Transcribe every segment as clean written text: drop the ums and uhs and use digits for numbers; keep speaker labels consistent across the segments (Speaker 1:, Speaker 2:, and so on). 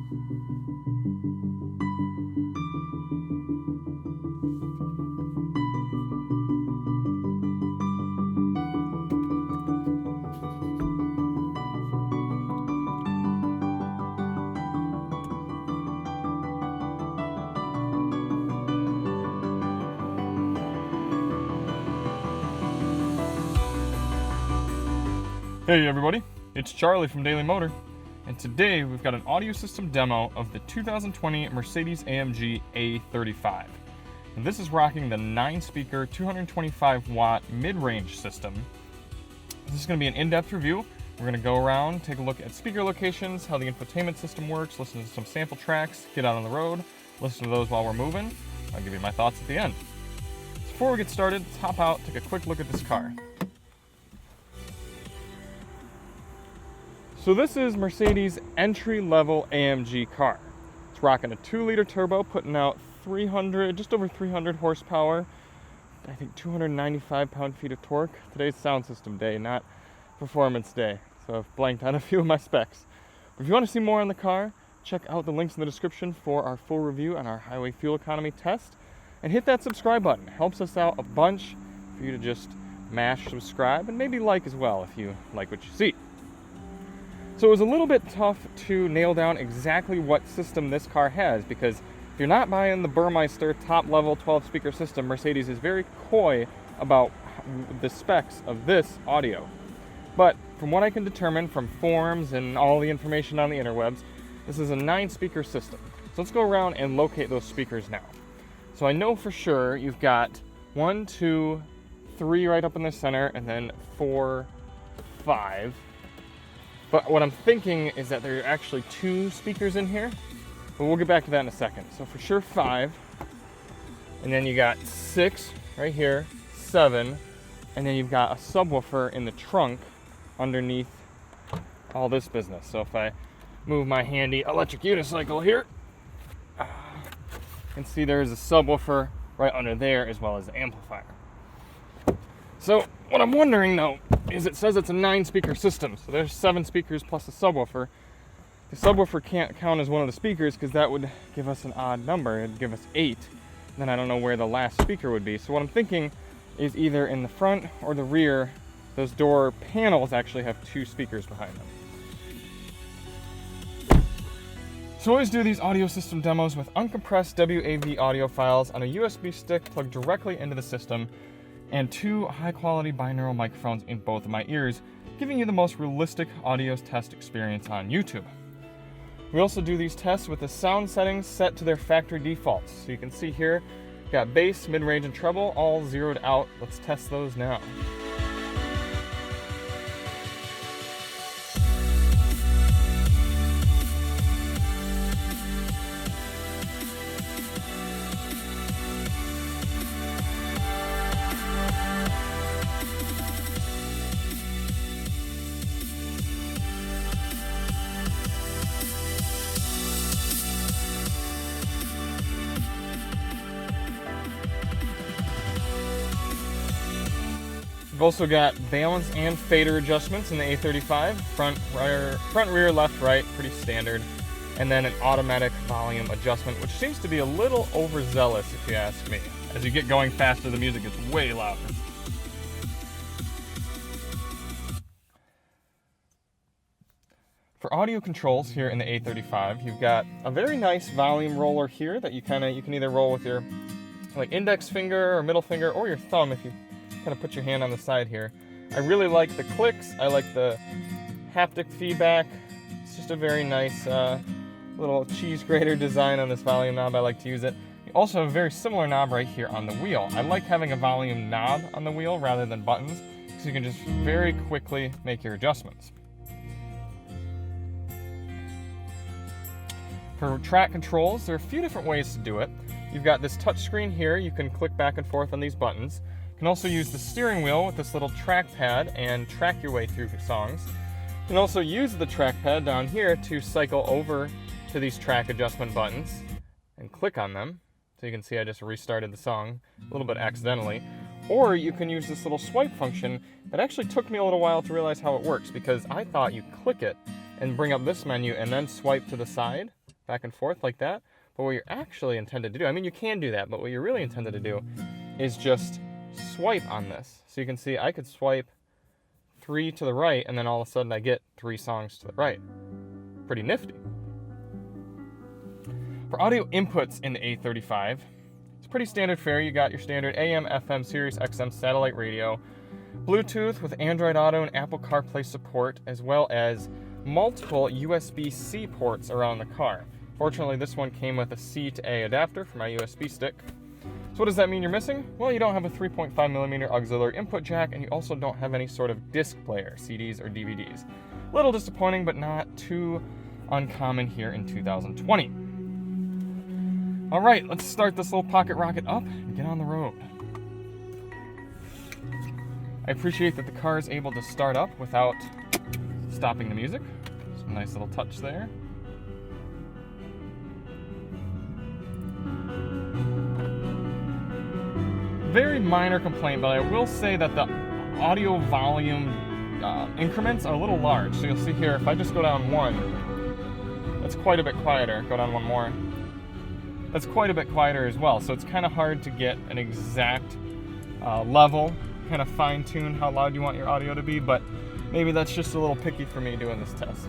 Speaker 1: Hey everybody, it's Charlie from Daily Motor, and today we've got an audio system demo of the 2020 Mercedes-AMG A35. And this is rocking the 9-speaker, 225-watt mid-range system. This is going to be an in-depth review. We're going to go around, take a look at speaker locations, how the infotainment system works, listen to some sample tracks, get out on the road, listen to those while we're moving. I'll give you my thoughts at the end. Before we get started, let's hop out, take a quick look at this car. So this is Mercedes' entry-level AMG car. It's rocking a 2-liter turbo, putting out just over 300 horsepower, I think 295 pound-feet of torque. Today's sound system day, not performance day, so I've blanked on a few of my specs. But if you want to see more on the car, check out the links in the description for our full review on our highway fuel economy test, and hit that subscribe button. It helps us out a bunch for you to just mash subscribe, and maybe like as well if you like what you see. So it was a little bit tough to nail down exactly what system this car has, because if you're not buying the Burmester top-level 12-speaker system, Mercedes is very coy about the specs of this audio. But from what I can determine from forums and all the information on the interwebs, this is a 9-speaker system. So let's go around and locate those speakers now. So I know for sure you've got 1, 2, 3 right up in the center, and then 4, 5. But what I'm thinking is that there are actually 2 speakers in here, but we'll get back to that in a second. So for sure 5, and then you got 6 right here, 7, and then you've got a subwoofer in the trunk underneath all this business. So if I move my handy electric unicycle here, you can see there's a subwoofer right under there as well as the amplifier. So what I'm wondering though is it says it's a 9-speaker system, so there's 7 speakers plus a subwoofer. The subwoofer can't count as one of the speakers because that would give us an odd number. It'd give us 8. Then I don't know where the last speaker would be. So what I'm thinking is either in the front or the rear, those door panels actually have 2 speakers behind them. So I always do these audio system demos with uncompressed WAV audio files on a USB stick plugged directly into the system, and 2 high-quality binaural microphones in both of my ears, giving you the most realistic audio test experience on YouTube. We also do these tests with the sound settings set to their factory defaults. So you can see here, got bass, mid-range, and treble all zeroed out. Let's test those now. We've also got balance and fader adjustments in the A35, front, rear, left, right, pretty standard. And then an automatic volume adjustment, which seems to be a little overzealous if you ask me. As you get going faster, the music gets way louder. For audio controls here in the A35, you've got a very nice volume roller here that you can either roll with your index finger or middle finger or your thumb if you kind of put your hand on the side here. I really like the clicks. I like the haptic feedback. It's just a very nice little cheese grater design on this volume knob. I like to use it. You also have a very similar knob right here on the wheel. I like having a volume knob on the wheel rather than buttons, so you can just very quickly make your adjustments. For track controls, there are a few different ways to do it. You've got this touch screen here. You can click back and forth on these buttons. You can also use the steering wheel with this little trackpad and track your way through songs. You can also use the trackpad down here to cycle over to these track adjustment buttons and click on them. So you can see I just restarted the song a little bit accidentally. Or you can use this little swipe function that actually took me a little while to realize how it works, because I thought you click it and bring up this menu and then swipe to the side back and forth like that. But what you're actually intended to do, I mean, you can do that, but what you're really intended to do is just swipe on this. So you can see I could swipe 3 to the right, and then all of a sudden I get 3 songs to the right. Pretty nifty. For audio inputs in the A35, it's pretty standard fare. You got your standard AM, FM, Sirius XM satellite radio, Bluetooth with Android Auto and Apple CarPlay support, as well as multiple USB-C ports around the car. Fortunately, this one came with a C to A adapter for my USB stick. So what does that mean you're missing? Well, you don't have a 3.5mm auxiliary input jack, and you also don't have any sort of disc player, CDs or DVDs. A little disappointing, but not too uncommon here in 2020. All right, let's start this little pocket rocket up and get on the road. I appreciate that the car is able to start up without stopping the music. Some nice little touch there. Very minor complaint, but I will say that the audio volume increments are a little large. So you'll see here, if I just go down 1, that's quite a bit quieter. Go down 1 more. That's quite a bit quieter as well. So it's kind of hard to get an exact level, kind of fine tune how loud you want your audio to be, but maybe that's just a little picky for me doing this test.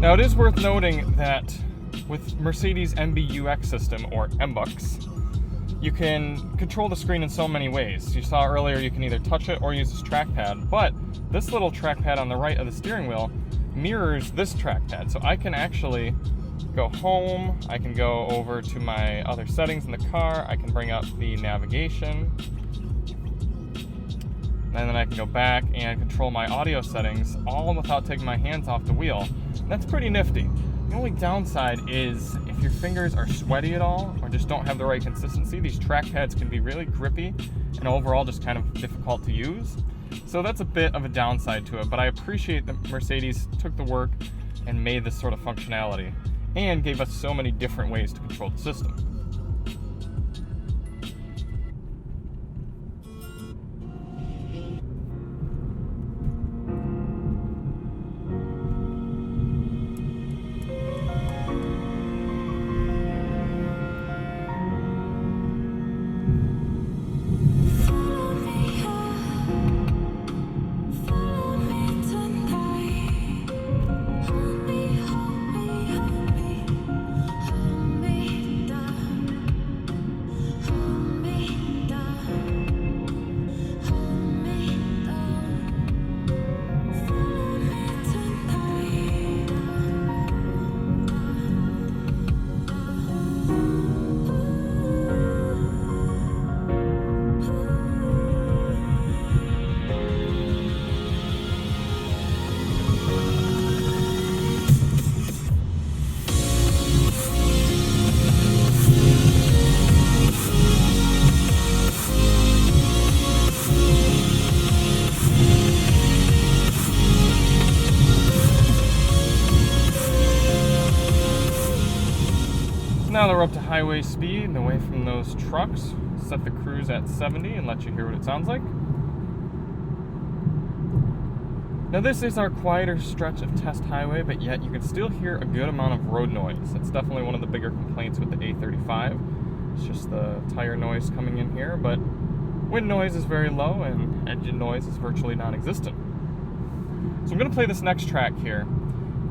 Speaker 1: Now it is worth noting that with Mercedes-AMG UX system, or MBUX, you can control the screen in so many ways. You saw earlier you can either touch it or use this trackpad, but this little trackpad on the right of the steering wheel mirrors this trackpad. So I can actually go home, I can go over to my other settings in the car, I can bring up the navigation, and then I can go back and control my audio settings all without taking my hands off the wheel. That's pretty nifty. The only downside is if your fingers are sweaty at all or just don't have the right consistency, these trackpads can be really grippy and overall just kind of difficult to use. So that's a bit of a downside to it, but I appreciate that Mercedes took the work and made this sort of functionality and gave us so many different ways to control the system. Now that we're up to highway speed and away from those trucks, set the cruise at 70 and let you hear what it sounds like. Now this is our quieter stretch of test highway, but yet you can still hear a good amount of road noise. That's definitely one of the bigger complaints with the A35. It's just the tire noise coming in here, but wind noise is very low and engine noise is virtually non-existent. So I'm going to play this next track here,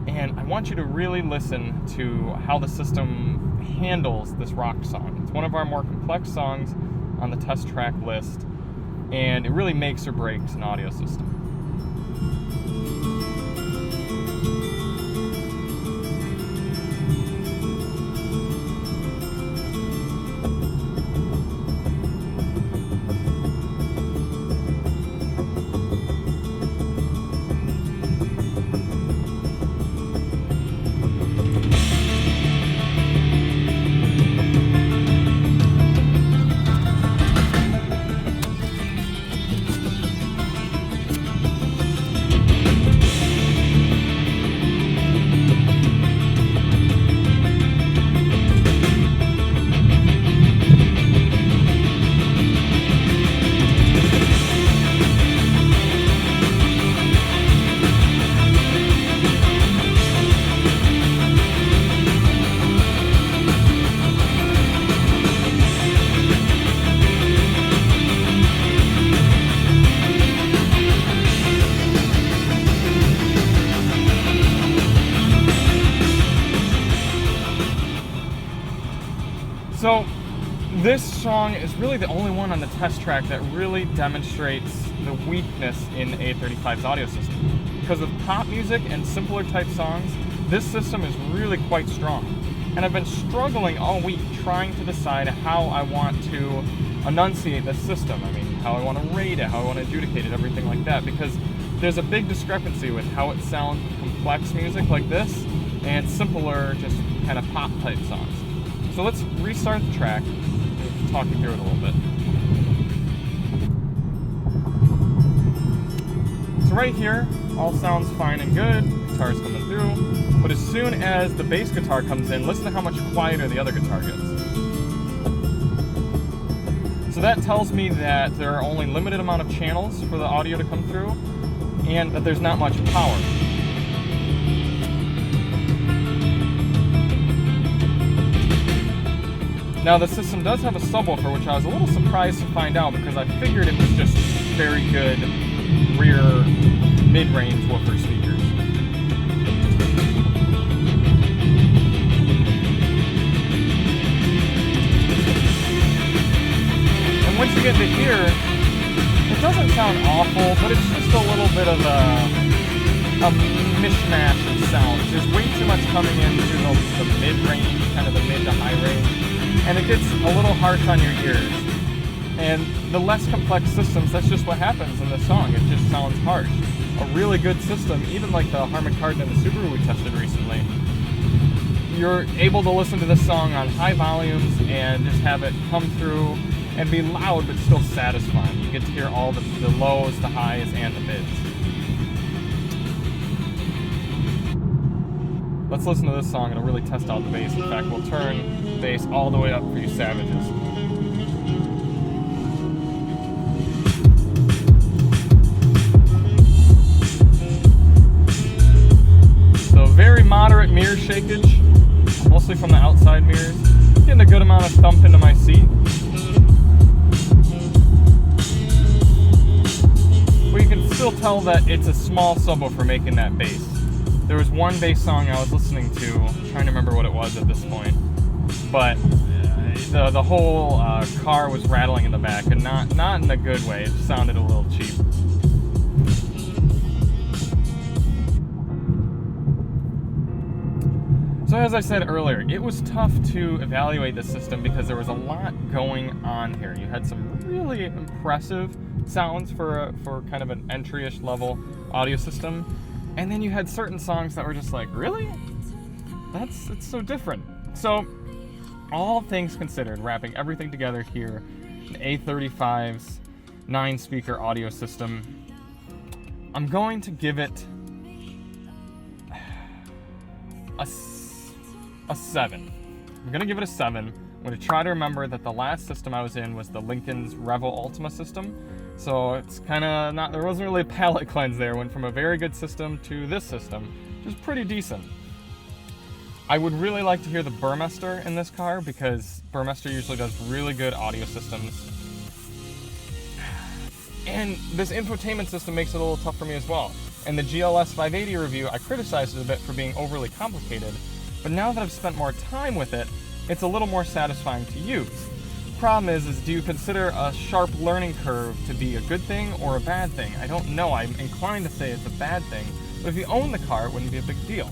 Speaker 1: and I want you to really listen to how the system handles this rock song. It's one of our more complex songs on the test track list, and it really makes or breaks an audio system. So this song is really the only one on the test track that really demonstrates the weakness in A35's audio system. Because with pop music and simpler type songs, this system is really quite strong. And I've been struggling all week trying to decide how I want to enunciate this system. I mean, how I want to rate it, how I want to adjudicate it, everything like that. Because there's a big discrepancy with how it sounds with complex music like this and simpler, just kind of pop type songs. So let's restart the track and talk you through it a little bit. So right here, all sounds fine and good, guitar's coming through, but as soon as the bass guitar comes in, listen to how much quieter the other guitar gets. So that tells me that there are only limited amount of channels for the audio to come through, and that there's not much power. Now the system does have a subwoofer, which I was a little surprised to find out because I figured it was just very good rear mid-range woofer speakers. And once you get to here, it doesn't sound awful, but it's just a little bit of a mishmash of sounds. There's way too much coming in through the mid-range, kind of the mid to high range, and it gets a little harsh on your ears. And the less complex systems, that's just what happens in this song. It just sounds harsh. A really good system, even like the Harman Kardon and the Subaru we tested recently, you're able to listen to this song on high volumes and just have it come through and be loud but still satisfying. You get to hear all the lows, the highs, and the mids. Let's listen to this song and it'll really test out the bass. In fact, we'll turn the bass all the way up for you savages. So very moderate mirror shakage, mostly from the outside mirrors. Getting a good amount of thump into my seat. But you can still tell that it's a small subwoofer making that bass. There was one bass song I was listening to, I'm trying to remember what it was at this point, but the whole car was rattling in the back, and not in a good way. It sounded a little cheap. So as I said earlier, it was tough to evaluate the system because there was a lot going on here. You had some really impressive sounds for kind of an entry-ish level audio system, and then you had certain songs that were just like, really? It's so different. So all things considered, wrapping everything together here, the A35's 9-speaker audio system, I'm going to give it a 7. I'm going to give it a 7. I'm going to try to remember that the last system I was in was the Lincoln's Revel Ultima system. So it's kind of not, there wasn't really a palate cleanse there. Went from a very good system to this system, which is pretty decent. I would really like to hear the Burmester in this car because Burmester usually does really good audio systems. And this infotainment system makes it a little tough for me as well. And the GLS 580 review, I criticized it a bit for being overly complicated, but now that I've spent more time with it, it's a little more satisfying to use. Problem is do you consider a sharp learning curve to be a good thing or a bad thing? I don't know. I'm inclined to say it's a bad thing, but if you own the car, it wouldn't be a big deal.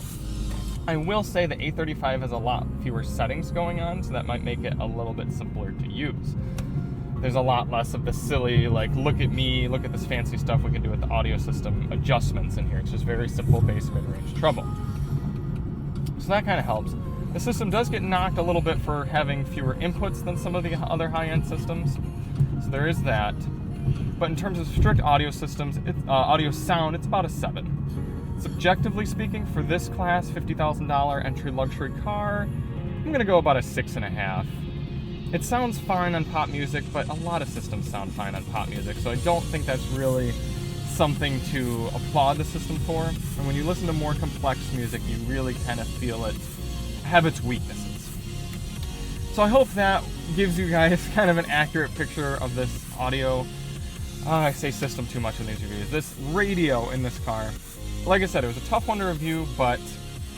Speaker 1: I will say the A35 has a lot fewer settings going on, so that might make it a little bit simpler to use. There's a lot less of the silly, like, look at me, look at this fancy stuff we can do with the audio system adjustments in here. It's just very simple bass mid-range treble. So that kind of helps. The system does get knocked a little bit for having fewer inputs than some of the other high-end systems, so there is that. But in terms of strict audio systems, audio sound, it's about a 7. Subjectively speaking, for this class, $50,000 entry luxury car, I'm going to go about a 6.5. It sounds fine on pop music, but a lot of systems sound fine on pop music, so I don't think that's really something to applaud the system for. And when you listen to more complex music, you really kind of feel it have its weaknesses. So I hope that gives you guys kind of an accurate picture of this audio, I say system too much in these reviews, this radio in this car. Like I said, it was a tough one to review, but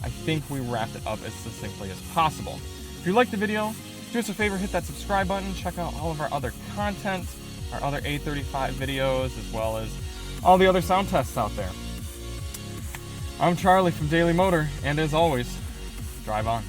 Speaker 1: I think we wrapped it up as succinctly as possible. If you liked the video, Do us a favor, hit that subscribe button, check out all of our other content, our other A35 videos, as well as all the other sound tests out there. I'm Charlie from Daily Motor, and as always, drive on.